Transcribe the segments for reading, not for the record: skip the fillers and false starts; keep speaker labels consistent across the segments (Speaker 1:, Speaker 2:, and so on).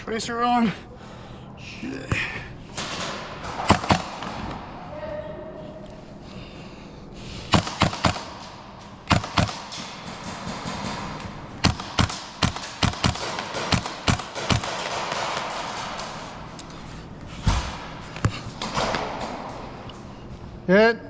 Speaker 1: Tracer on. Shit. Hit.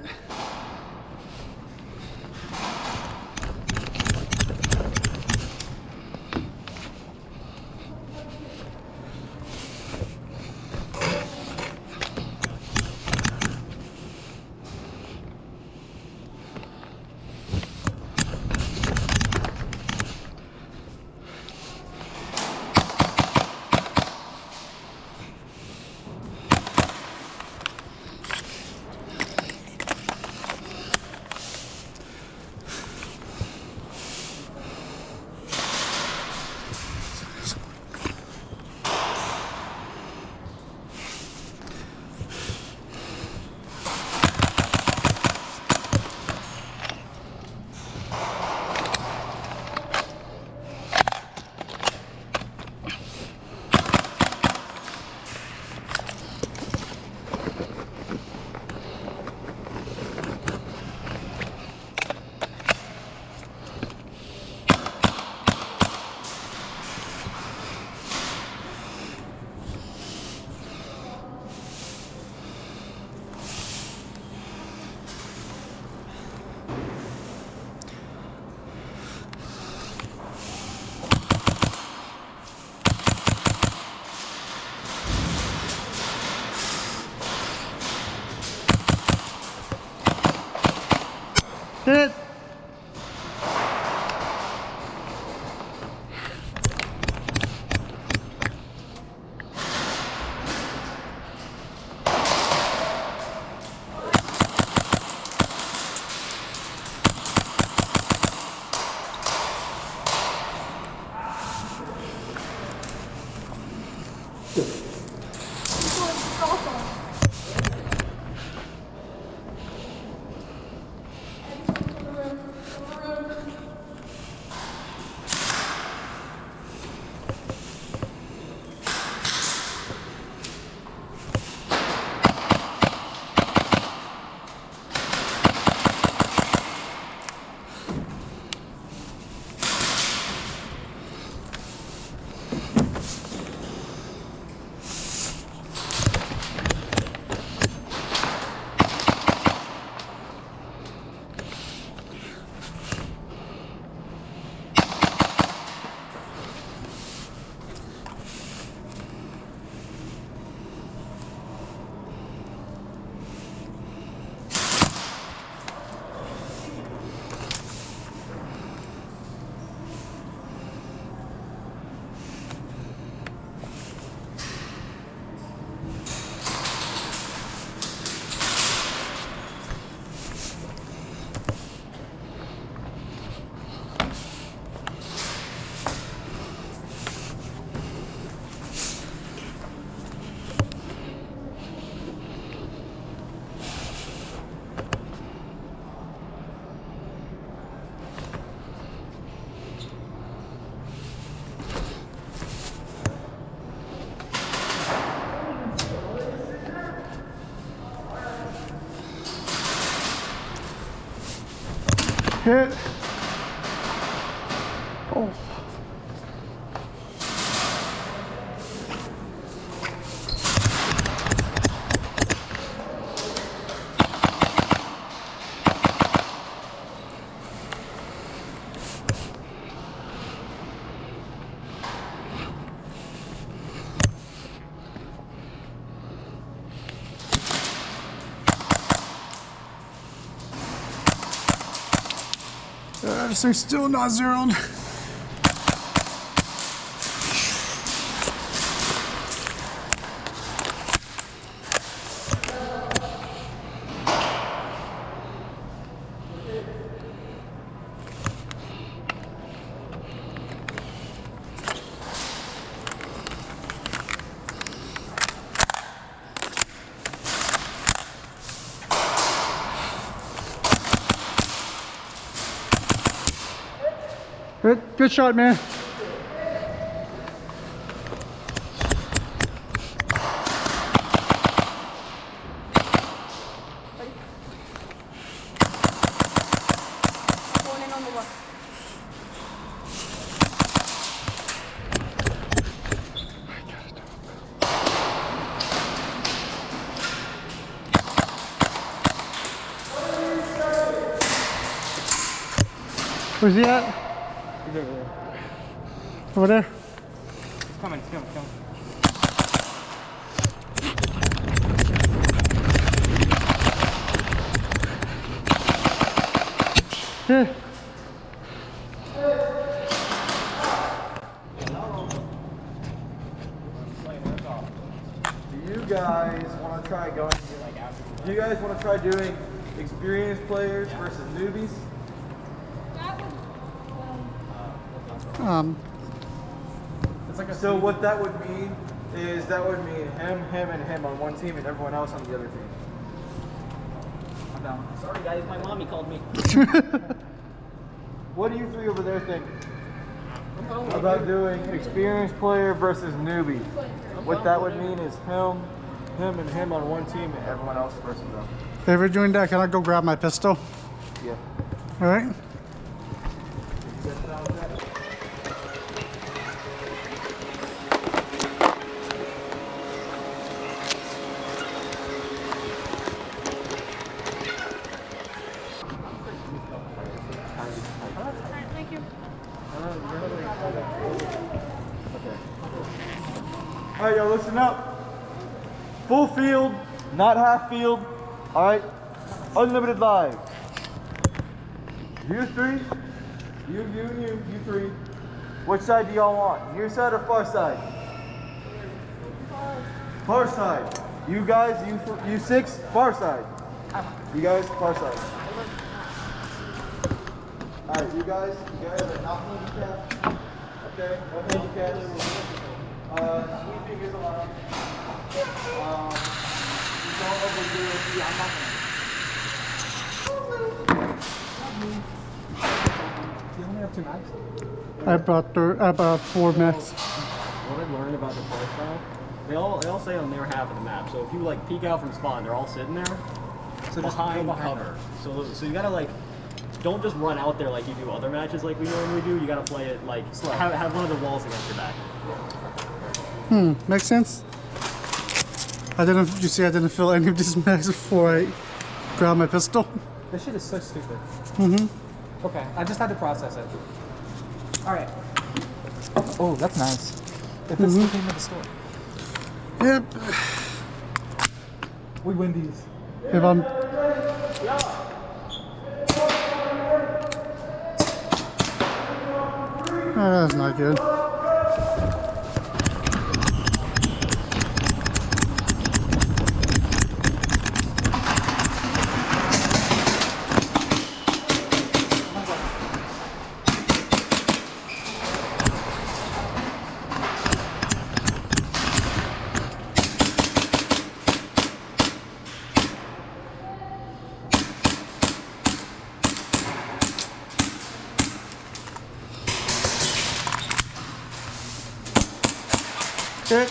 Speaker 1: Hit. Hit. Oh. This thing's still not zeroed. Good shot, man. Where's he at?
Speaker 2: He's over there.
Speaker 1: Over there?
Speaker 2: He's coming, he's coming, he's coming.
Speaker 1: Yeah.
Speaker 3: Do you guys want to try going? Do you guys want to try doing experienced players versus newbies? So what that would mean is that would mean him, and him on one team, and everyone else on the other team.
Speaker 2: I'm down. Sorry guys, my mommy called me.
Speaker 3: What do you three over there think about doing experienced player versus newbie? What that would mean is him, and him on one team, and everyone else versus them.
Speaker 1: If we're doing that, can I go grab my pistol?
Speaker 3: Yeah.
Speaker 1: All right.
Speaker 4: Thank you.
Speaker 3: All right, y'all, listen up. Full field, not half field. All right, unlimited lives. You three, you three. Which side do y'all want? Near side or far side? Far side. You guys, you six, far side. You guys, far side. All right, you guys are not handicapped. Okay, no handicaps. Sweeping is allowed. Don't overdo it. Yeah, I'm not
Speaker 2: You only have 2 mags?
Speaker 1: I brought 4 mechs.
Speaker 5: What I've learned about the play style, they all stay on their half of the map. So if you like peek out from spawn, they're all sitting there,
Speaker 2: So just
Speaker 5: behind
Speaker 2: go behind
Speaker 5: cover. So you gotta like, don't just run out there like you do other matches like we normally do. You gotta play it like have one of the walls against your back.
Speaker 1: Makes sense. I didn't fill any of these mechs before I grabbed my pistol.
Speaker 2: This shit is so stupid.
Speaker 1: Mm-hmm.
Speaker 2: Okay, I just had to process it. Alright. Oh, that's nice. If it's the theme of the store.
Speaker 1: Yep.
Speaker 2: We win these.
Speaker 1: If I'm Oh, that's not good. Okay.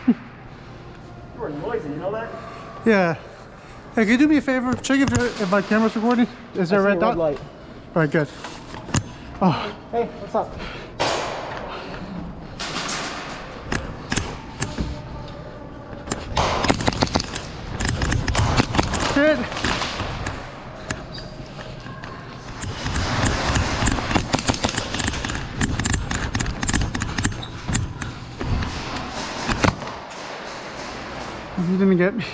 Speaker 5: You were noisy, you know that?
Speaker 1: Yeah. Hey, can you do me a favor? Check if my camera's recording. Is there a red dot?
Speaker 2: light.
Speaker 1: All right, good. Oh,
Speaker 2: Hey, what's up?
Speaker 1: good. You didn't get me.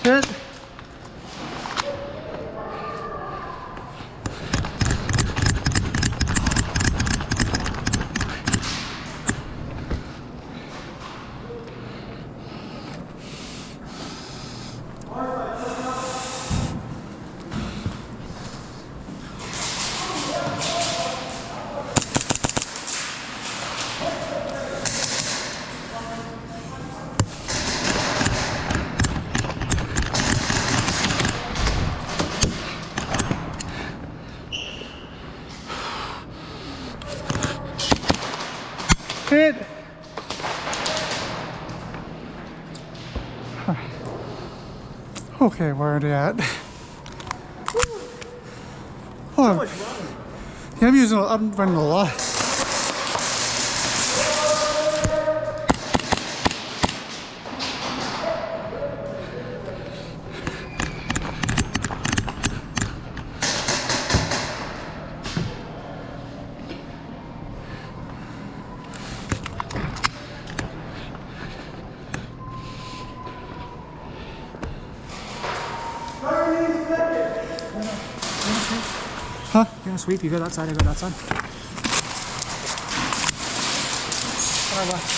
Speaker 1: Good. Okay, where are they at? Oh, yeah, I'm running a lot. Huh?
Speaker 2: You're gonna sweep, you go that side, I go that side. Alright,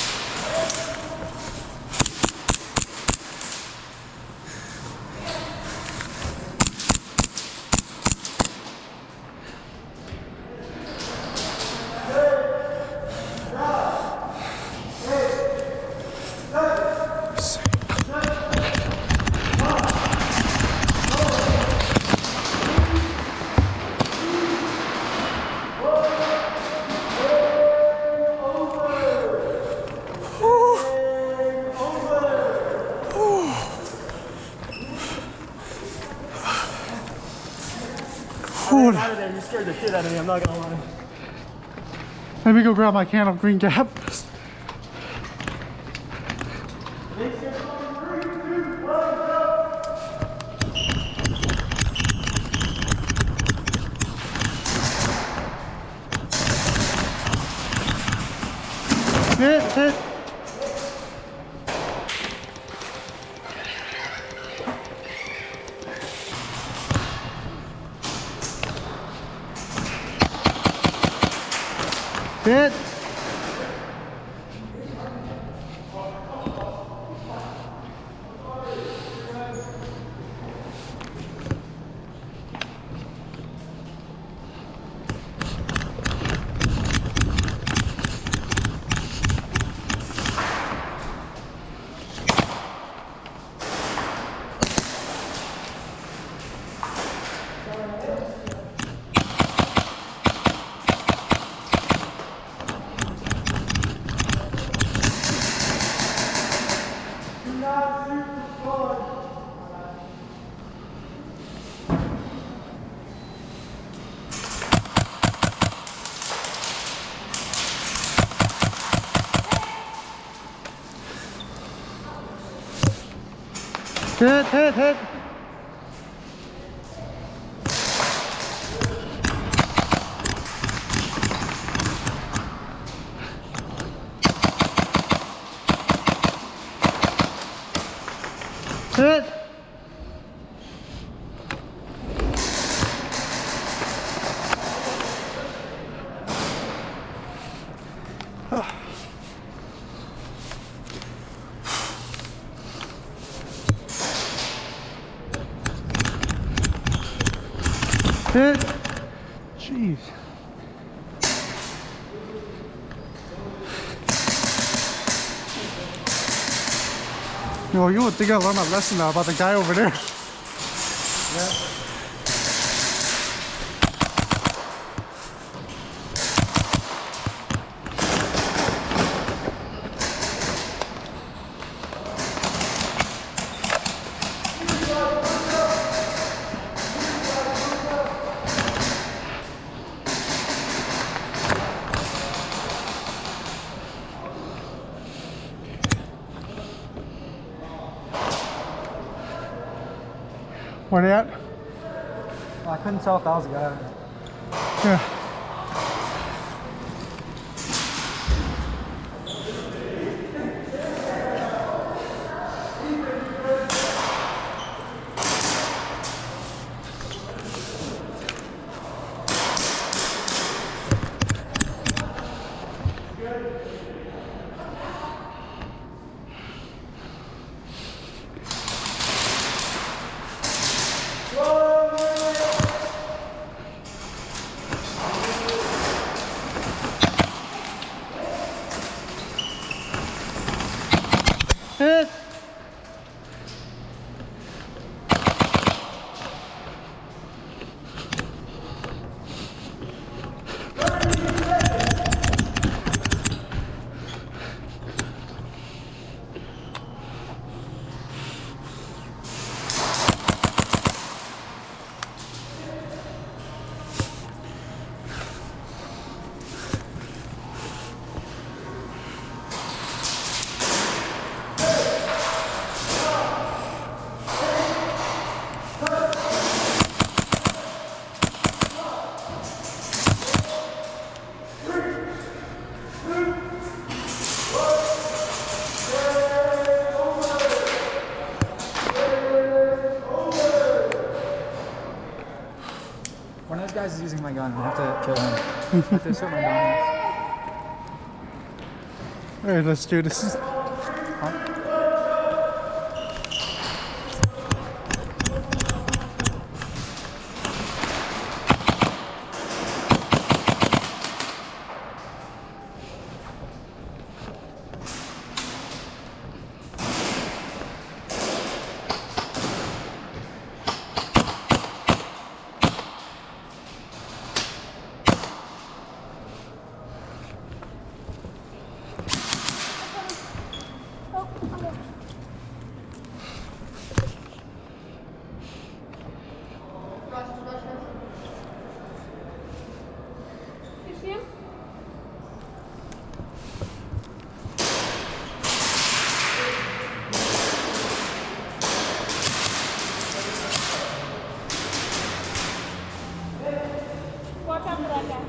Speaker 5: Out of there, you scared the shit out of me, I'm not gonna lie.
Speaker 1: Let me go grab my can of Green Gap. Hit. Hit. Hit. Hit. Hit. Jeez. No, you would think I learned my lesson now about the guy over there. Yeah. Where they at?
Speaker 2: I couldn't tell if that was a guy.
Speaker 1: Yeah.
Speaker 2: guy's is using my gun. I have to kill him. I have to assert my dominance.
Speaker 1: Alright, let's do this.
Speaker 4: You see him? Watch out for that guy.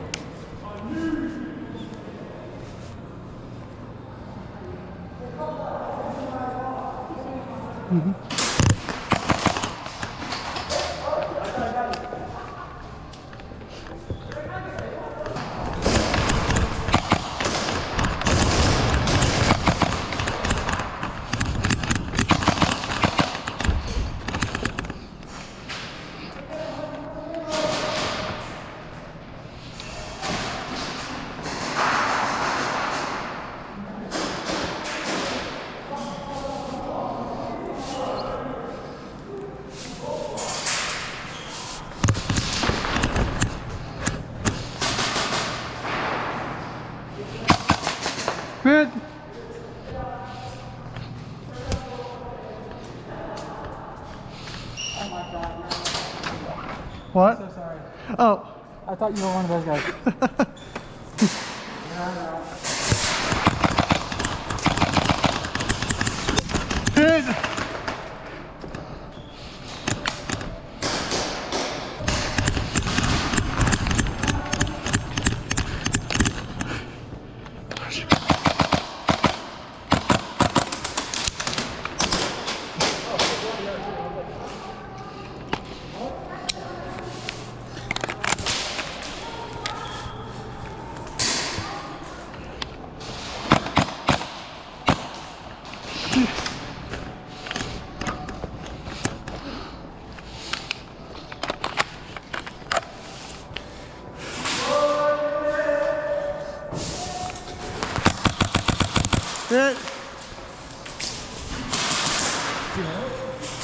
Speaker 1: Good. What?
Speaker 2: So sorry.
Speaker 1: Oh.
Speaker 2: I thought you were one of those guys.
Speaker 1: Good. Good.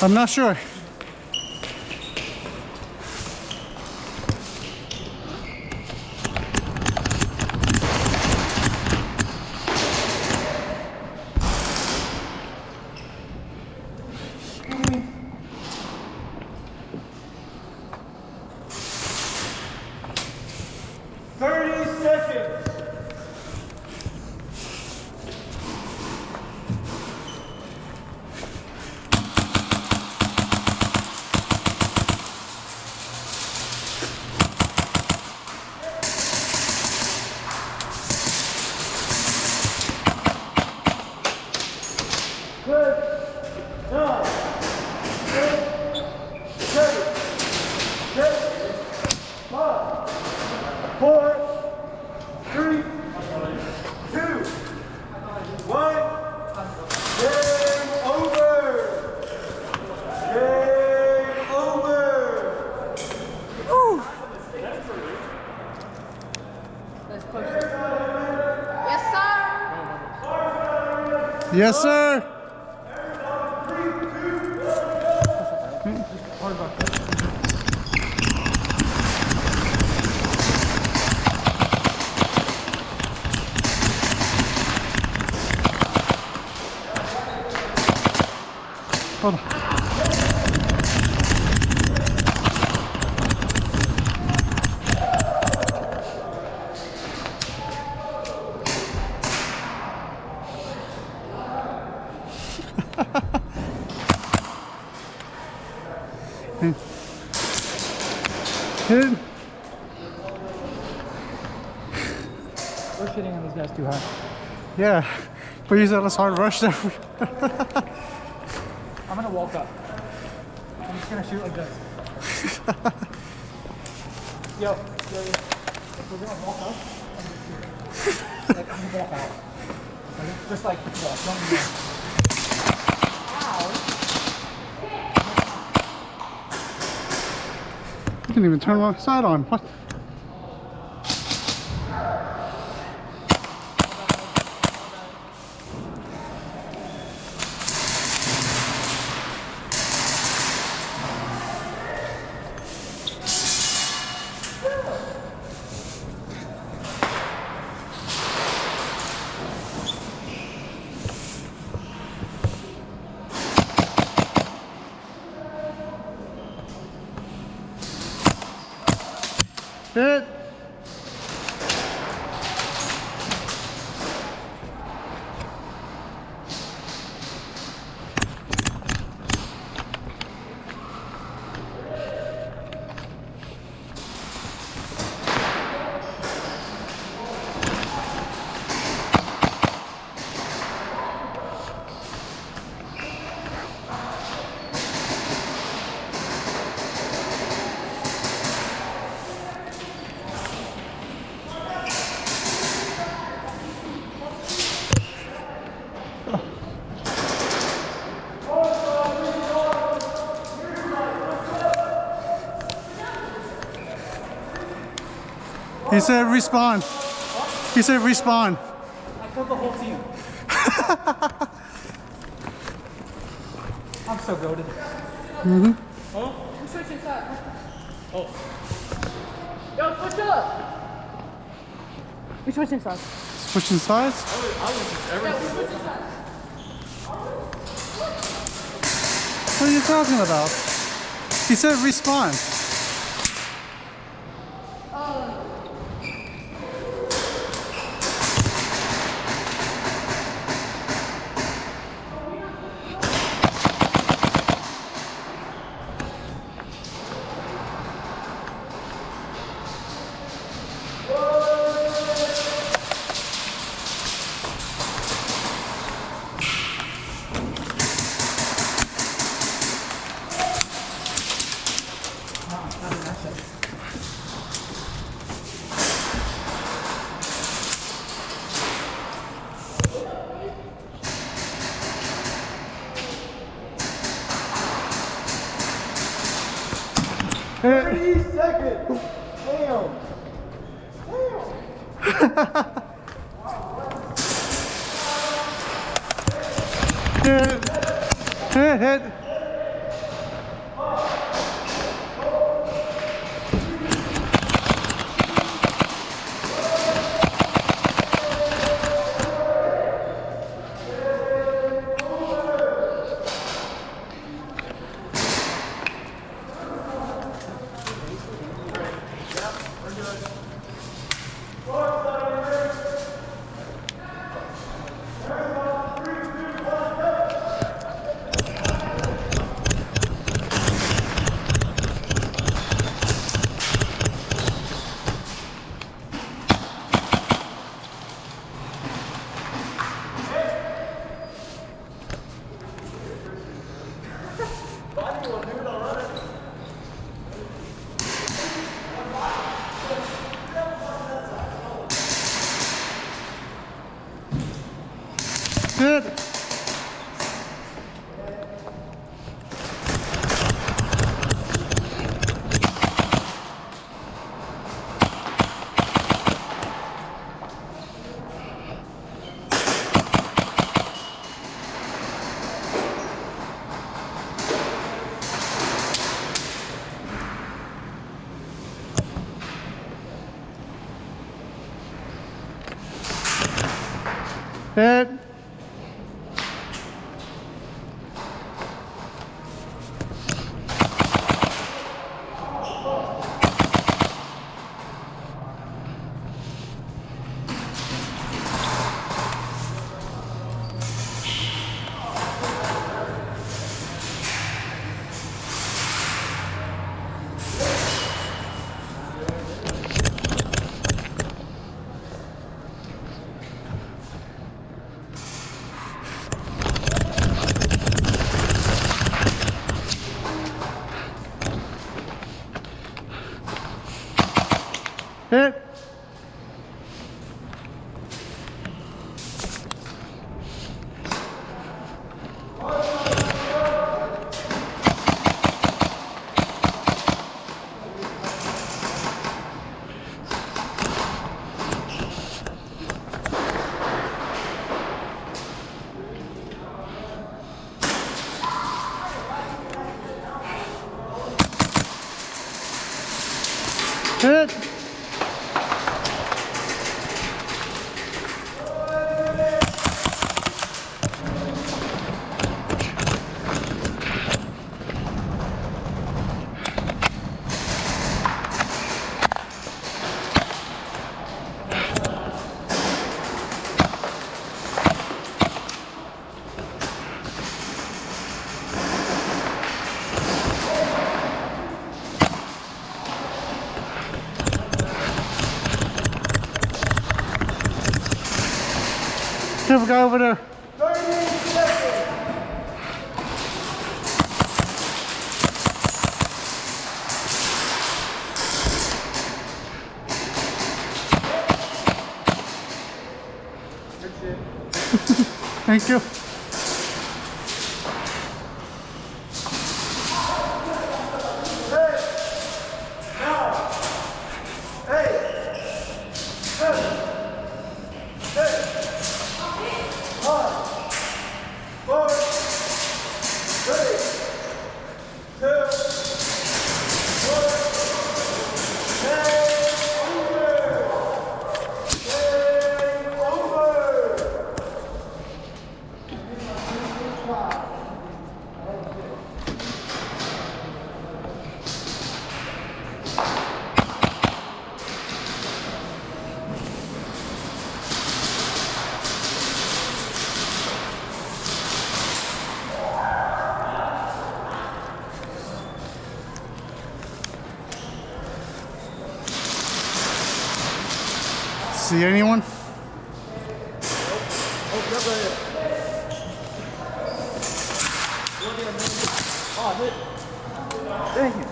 Speaker 1: I'm not sure. Yes, sir. Hold on. Hit.
Speaker 2: We're shitting on these guys too hard.
Speaker 1: Yeah, we use that as hard rush there.
Speaker 2: I'm gonna walk up. I'm just gonna shoot like this. Yo, if we're gonna walk up, like I'm gonna walk out. Like, just like walk, don't move. Ow!
Speaker 1: You didn't even turn my side on. What? Hit. He said respawn. He said respawn.
Speaker 2: I killed the whole team. I'm so goated.
Speaker 4: I'm switching sides. Oh. Yo, switch up. We're switching sides.
Speaker 1: Switching sides?
Speaker 4: Yeah, we're switching sides.
Speaker 1: What are you talking about? He said respawn. Hit.
Speaker 3: 30 seconds. Damn.
Speaker 1: Hit. Hit. Hit. Hit. Careful, guy over there.
Speaker 3: 30 seconds. Good shit.
Speaker 1: Thank you. See anyone?
Speaker 3: Dang it.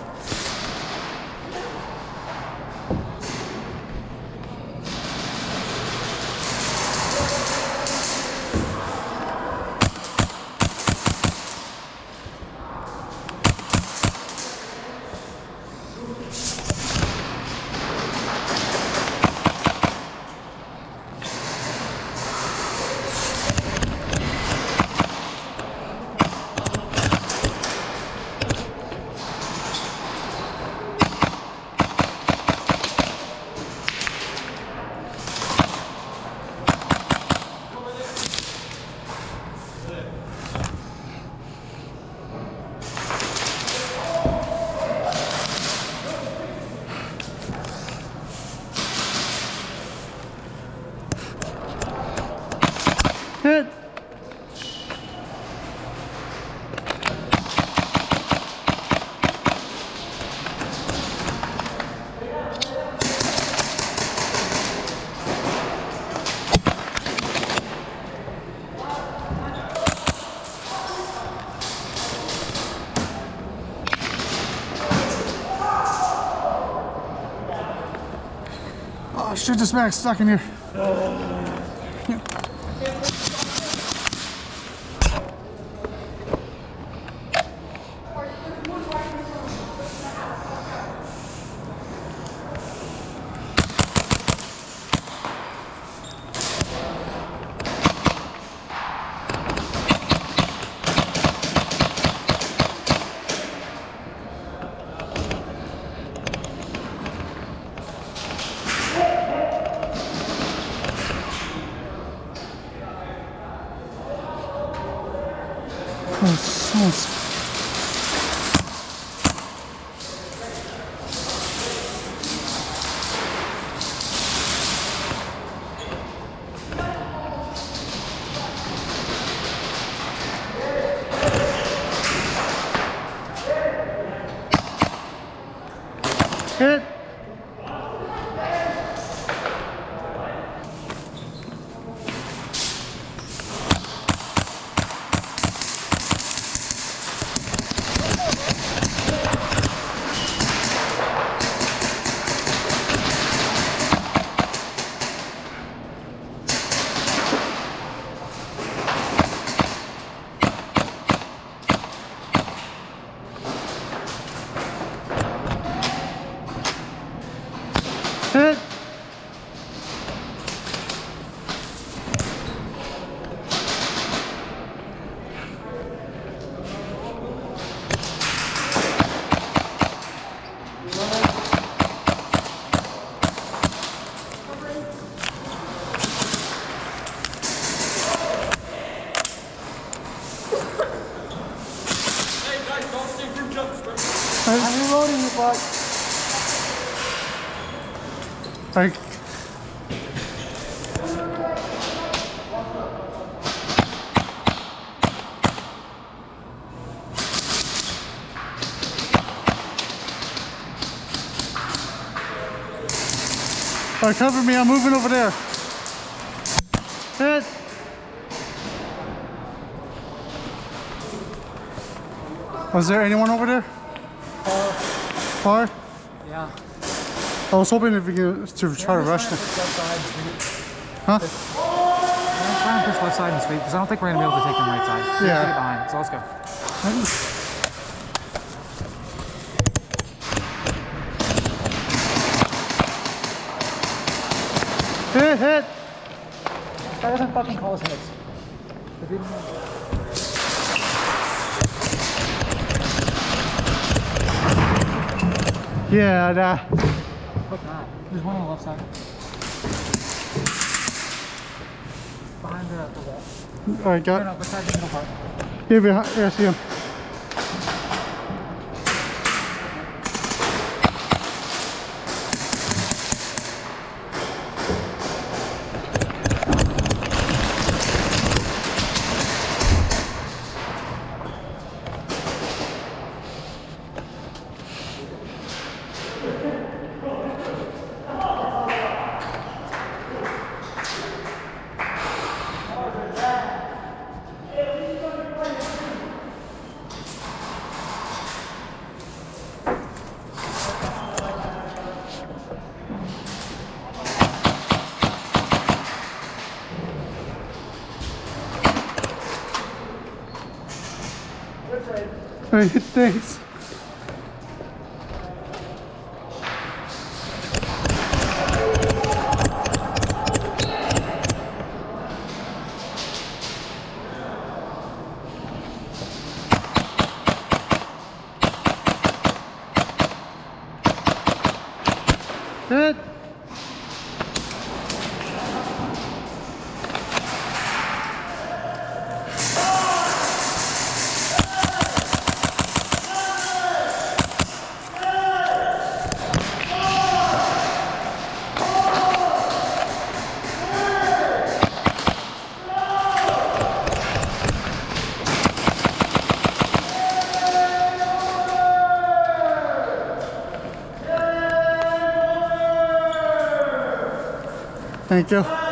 Speaker 1: Hit. Oh shit, this bag's stuck in here.
Speaker 2: I'm reloading you, bud.
Speaker 1: Like, alright, cover me, I'm moving over there. Hit. Was there anyone over there? Far?
Speaker 2: Yeah.
Speaker 1: I was hoping if we could to try to rush them. Huh?
Speaker 2: I'm trying to push left side and speed because I don't think we're gonna be able to take them right side. We have to get behind. So let's go.
Speaker 1: Hit.
Speaker 2: That doesn't fucking call us hits. They didn't.
Speaker 1: Yeah,
Speaker 2: Look not. There's one on the left side. Behind the wall.
Speaker 1: alright, got.
Speaker 2: No, beside the middle part.
Speaker 1: Yeah, behind. Yeah, I see him. Alright, thanks. Hit. Thank you.